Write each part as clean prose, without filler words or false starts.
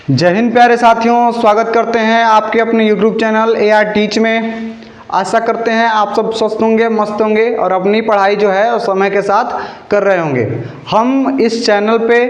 जय हिंद प्यारे साथियों, स्वागत करते हैं आपके अपने YouTube चैनल AR टीच में। आशा करते हैं आप सब स्वस्थ होंगे, मस्त होंगे और अपनी पढ़ाई जो है वो समय के साथ कर रहे होंगे। हम इस चैनल पे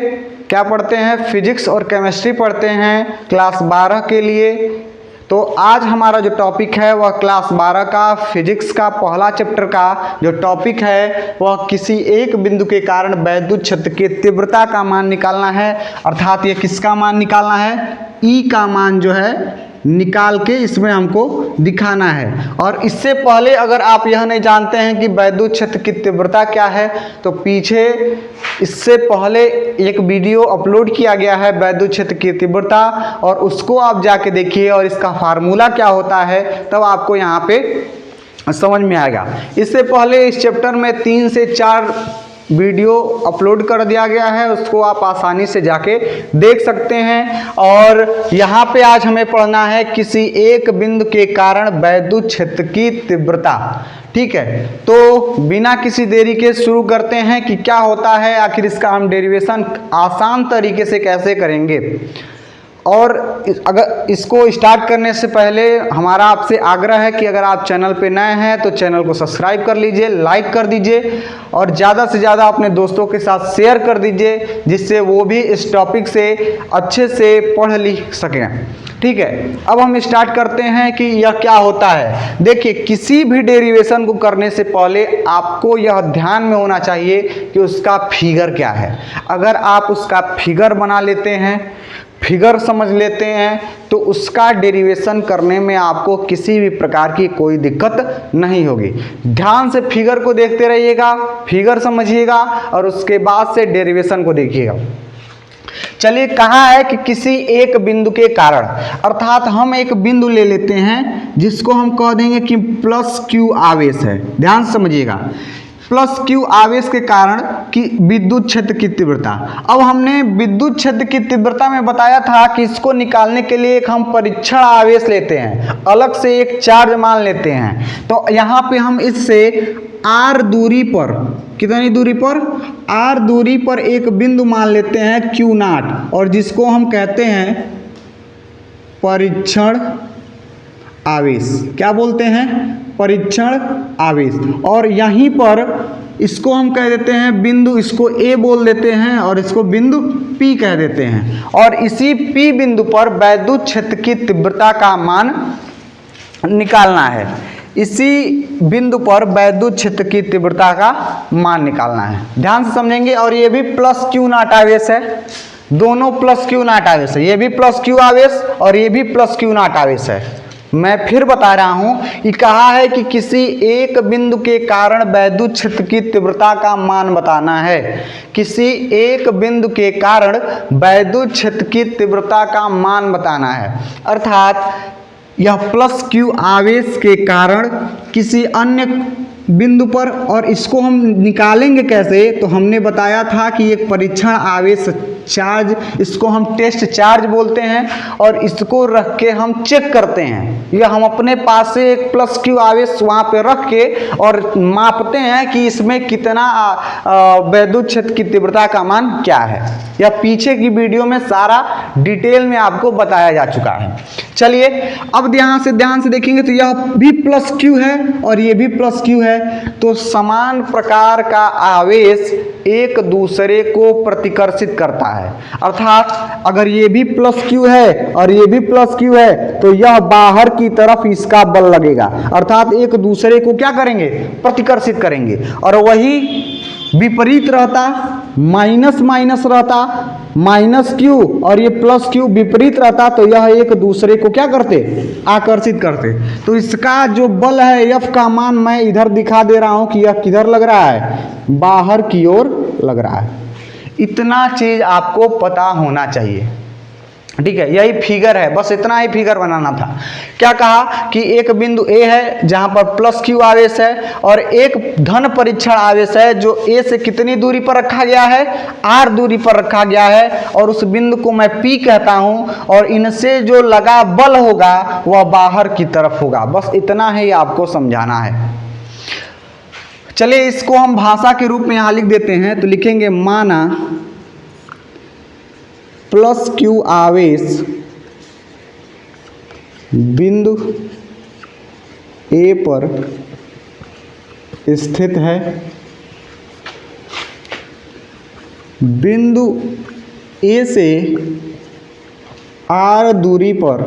क्या पढ़ते हैं, फिजिक्स और केमिस्ट्री पढ़ते हैं क्लास 12 के लिए। तो आज हमारा जो टॉपिक है वह क्लास 12 का फिजिक्स का पहला चैप्टर का जो टॉपिक है वह किसी एक बिंदु के कारण वैद्युत क्षेत्र की तीव्रता का मान निकालना है। अर्थात ये किसका मान निकालना है, ई का मान जो है निकाल के इसमें हमको दिखाना है। और इससे पहले अगर आप यह नहीं जानते हैं कि वैद्युत क्षेत्र की तीव्रता क्या है, तो पीछे इससे पहले एक वीडियो अपलोड किया गया है वैद्युत क्षेत्र की तीव्रता, और उसको आप जाके देखिए और इसका फार्मूला क्या होता है, तब आपको यहाँ पे समझ में आएगा। इससे पहले इस चैप्टर में 3 से 4 वीडियो अपलोड कर दिया गया है, उसको आप आसानी से जाके देख सकते हैं। और यहाँ पे आज हमें पढ़ना है किसी एक बिंदु के कारण वैद्युत क्षेत्र की तीव्रता। ठीक है, तो बिना किसी देरी के शुरू करते हैं कि क्या होता है, आखिर इसका हम डेरिवेशन आसान तरीके से कैसे करेंगे। और अगर इसको स्टार्ट करने से पहले हमारा आपसे आग्रह है कि अगर आप चैनल पे नए हैं तो चैनल को सब्सक्राइब कर लीजिए, लाइक कर दीजिए और ज़्यादा से ज़्यादा अपने दोस्तों के साथ शेयर कर दीजिए, जिससे वो भी इस टॉपिक से अच्छे से पढ़ लिख सकें। ठीक है, अब हम स्टार्ट करते हैं कि यह क्या होता है। देखिए, किसी भी डेरिवेशन को करने से पहले आपको यह ध्यान में होना चाहिए कि उसका फिगर क्या है। अगर आप उसका फिगर बना लेते हैं, फिगर समझ लेते हैं, तो उसका डेरिवेशन करने में आपको किसी भी प्रकार की कोई दिक्कत नहीं होगी। ध्यान से फिगर को देखते रहिएगा, फिगर समझिएगा और उसके बाद से डेरिवेशन को देखिएगा। चलिए, कहा है कि किसी एक बिंदु के कारण, अर्थात हम एक बिंदु ले लेते हैं जिसको हम कह देंगे कि प्लस क्यू आवेश है। ध्यान से समझिएगा, प्लस क्यू आवेश के कारण कि विद्युत क्षेत्र की तीव्रता। अब हमने विद्युत क्षेत्र की तीव्रता में बताया था कि इसको निकालने के लिए एक हम परीक्षण आवेश लेते हैं, अलग से एक चार्ज मान लेते हैं। तो यहाँ पे हम इससे r दूरी पर, कितनी दूरी पर, r दूरी पर एक बिंदु मान लेते हैं Q0, और जिसको हम कहते हैं परीक्षण आवेश। क्या बोलते हैं, परीक्षण आवेश। और यहीं पर इसको हम कह देते हैं बिंदु, इसको A बोल देते हैं और इसको बिंदु P कह देते हैं। और इसी P बिंदु पर वैद्युत क्षेत्र की तीव्रता का मान निकालना है। इसी बिंदु पर वैद्युत क्षेत्र की तीव्रता का मान निकालना है। ध्यान से समझेंगे। और ये भी प्लस क्यू नॉट आवेश है, दोनों प्लस क्यू नॉट आवेश है। ये भी प्लस क्यू आवेश और ये भी प्लस क्यू नॉट आवेश है। मैं फिर बता रहा हूं कि कहा है कि किसी एक बिंदु के कारण वैद्युत क्षेत्र की तीव्रता का मान बताना है। किसी एक बिंदु के कारण वैद्युत क्षेत्र की तीव्रता का मान बताना है। अर्थात यह प्लस क्यू आवेश के कारण किसी अन्य बिंदु पर, और इसको हम निकालेंगे कैसे, तो हमने बताया था कि एक परीक्षण आवेश चार्ज, इसको हम टेस्ट चार्ज बोलते हैं, और इसको रख के हम चेक करते हैं। यह हम अपने पास से एक प्लस क्यू आवेश वहाँ पे रख के और मापते हैं कि इसमें कितना वैद्युत क्षेत्र की तीव्रता का मान क्या है। यह पीछे की वीडियो में सारा डिटेल में आपको बताया जा चुका है। चलिए, अब ध्यान से देखेंगे तो यह भी प्लस क्यू है और ये भी प्लस क्यू है। तो समान प्रकार का आवेश एक दूसरे को प्रतिकर्षित करता है। अर्थात अगर ये भी प्लस क्यू है और ये भी प्लस क्यू है, तो यह बाहर की तरफ इसका बल लगेगा। अर्थात एक दूसरे को क्या करेंगे, प्रतिकर्षित करेंगे। और वही विपरीत रहता, माइनस माइनस रहता, माइनस क्यू और ये प्लस क्यू विपरीत रहता, तो यह एक दूसरे को क्या करते, आकर्षित करते। तो इसका जो बल है F का मान मैं इधर दिखा दे रहा हूं कि यह किधर लग रहा है, बाहर की ओर लग रहा है। इतना चीज आपको पता होना चाहिए। ठीक है, यही फिगर है, बस इतना ही फिगर बनाना था। क्या कहा कि एक बिंदु A है जहां पर प्लस क्यू आवेश है, और एक धन परीक्षण आवेश है जो A से कितनी दूरी पर रखा गया है, R दूरी पर रखा गया है, और उस बिंदु को मैं P कहता हूं, और इनसे जो लगा बल होगा वह बाहर की तरफ होगा। बस इतना ही आपको समझाना है। चलिए, इसको हम भाषा के रूप में यहां लिख देते हैं। तो लिखेंगे माना प्लस क्यू आवेश बिंदु ए पर स्थित है, बिंदु ए से आर दूरी पर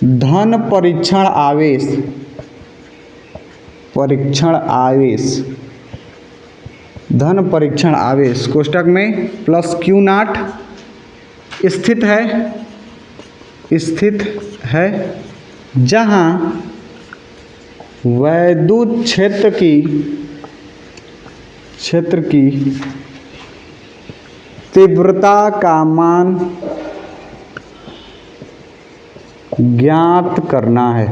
धन परीक्षण आवेश कोष्ठक में प्लस क्यू नॉट स्थित है जहां वैद्युत क्षेत्र की तीव्रता का मान ज्ञात करना है।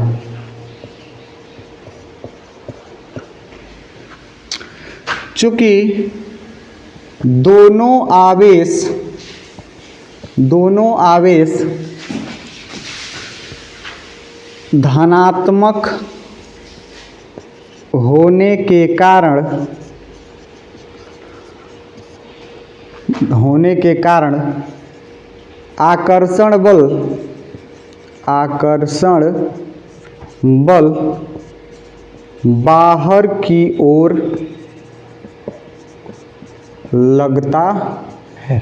चूंकि दोनों आवेश धनात्मक होने के कारण आकर्षण बल बाहर की ओर लगता है।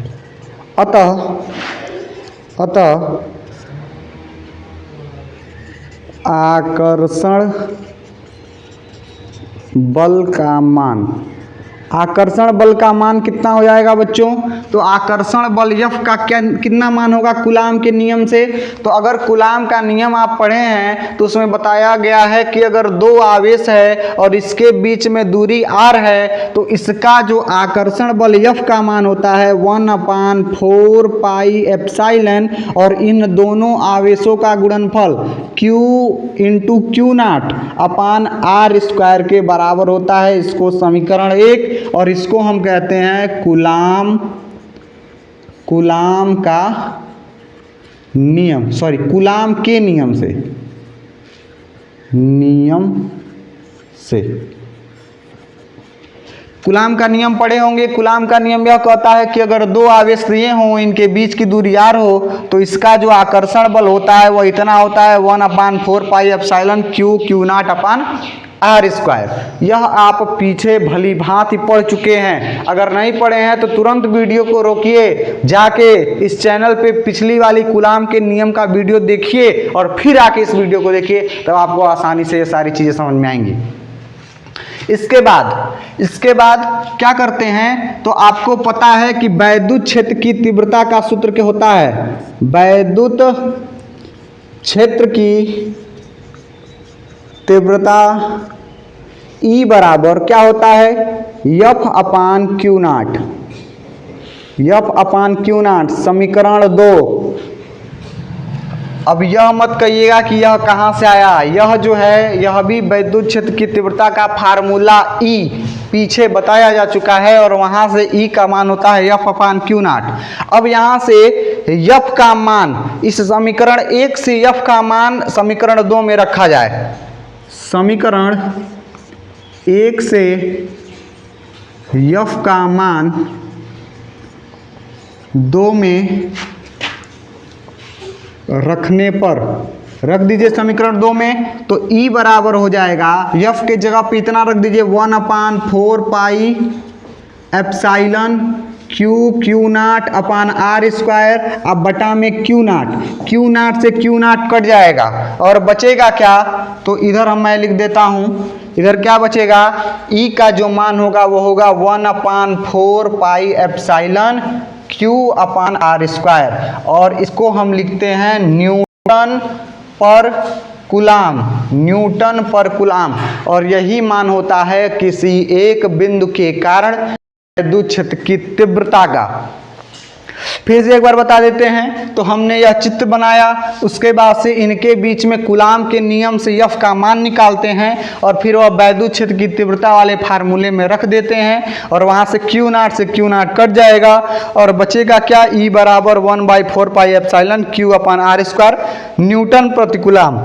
अतः आकर्षण बल का मान कितना हो जाएगा बच्चों? तो आकर्षण बल F का कितना मान होगा कूलाम के नियम से? तो अगर कूलाम का नियम आप पढ़े हैं तो उसमें बताया गया है कि अगर दो आवेश है और इसके बीच में दूरी r है तो इसका जो आकर्षण बल F का मान होता है 1/4 पाई एप्सिलॉन, और इन दोनों आवेशों का गुणनफल Q into Q nought upon R square के बराबर होता है। इसको समीकरण 1 और इसको हम कहते हैं कूलाम के नियम से कूलाम का नियम पढ़े होंगे। कूलाम का नियम यह कहता है कि अगर दो आवेश दिए हों, इनके बीच की दूरी r हो, तो इसका जो आकर्षण बल होता है वह इतना होता है 1/4 pi epsilon Q nought upon R square. यह आप पीछे भली भांति पढ़ चुके हैं। अगर नहीं पढ़े हैं तो तुरंत वीडियो को रोकिए, जाके इस चैनल पे पिछली वाली कूलाम के नियम का वीडियो देखिए और फिर आके इस वीडियो को देखिए, तब आपको आसानी से ये सारी चीज़ें समझ में आएंगी। इसके बाद क्या करते हैं? तो आपको पता है कि वैद्युत क्षेत्र की तीव्रता का सूत्र क्या होता है? वैद्युत क्षेत्र की तीव्रता E बराबर क्या होता है? F अपान क्यू नॉट, समीकरण 2। अब यह मत कहिएगा कि यह कहाँ से आया। यह जो है यह भी वैद्युत क्षेत्र की तीव्रता का फार्मूला E पीछे बताया जा चुका है, और वहाँ से E का मान होता है F अपान क्यू नॉट। अब यहाँ से F का मान इस समीकरण 1 से F का मान समीकरण 2 में रखा जाए। समीकरण 1 से F का मान 2 में रखने पर रख दीजिए समीकरण 2 में, तो E बराबर हो जाएगा F के जगह पे इतना रख दीजिए 1/4 pi epsilon Q nought upon R square. अब बटा में क्यू नॉट से क्यू नॉट कट जाएगा और बचेगा क्या? तो इधर मैं लिख देता हूँ, इधर क्या बचेगा? E का जो मान होगा वो होगा 1/4 pi epsilon Q upon R square, और इसको हम लिखते हैं न्यूटन पर कूलाम। और यही मान होता है किसी एक बिंदु के कारण विद्युत क्षेत्र की तीव्रता का। फिर से एक बार बता देते हैं, तो हमने यह चित्र बनाया, उसके बाद से इनके बीच में कूलाम के नियम से F का मान निकालते हैं और फिर वह वैद्युत क्षेत्र की तीव्रता वाले फार्मूले में रख देते हैं, और वहाँ से क्यू नॉट कट जाएगा और बचेगा क्या? E बराबर 1/4 pi epsilon Q upon R square newton प्रति कूलाम।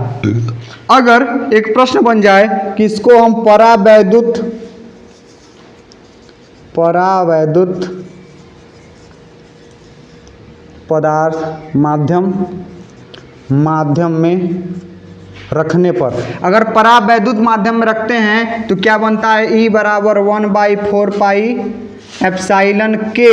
अगर एक प्रश्न बन जाए कि इसको हम परावैद्युत पदार्थ माध्यम में रखने पर, अगर परावैद्युत माध्यम में रखते हैं तो क्या बनता है, E बराबर 1/4 पाई एप्सिलॉन के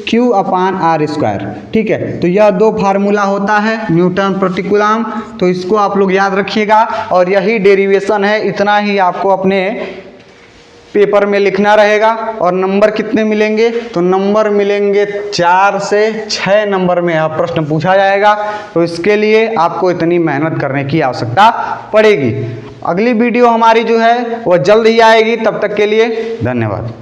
क्यू अपान आर स्क्वायर। ठीक है, तो यह दो फार्मूला होता है न्यूटन प्रति कूलम, तो इसको आप लोग याद रखिएगा और यही डेरिवेशन है, इतना ही आपको अपने पेपर में लिखना रहेगा। और नंबर कितने मिलेंगे, तो नंबर मिलेंगे 4 से 6 नंबर में यह प्रश्न पूछा जाएगा, तो इसके लिए आपको इतनी मेहनत करने की आवश्यकता पड़ेगी। अगली वीडियो हमारी जो है वह जल्द ही आएगी, तब तक के लिए धन्यवाद।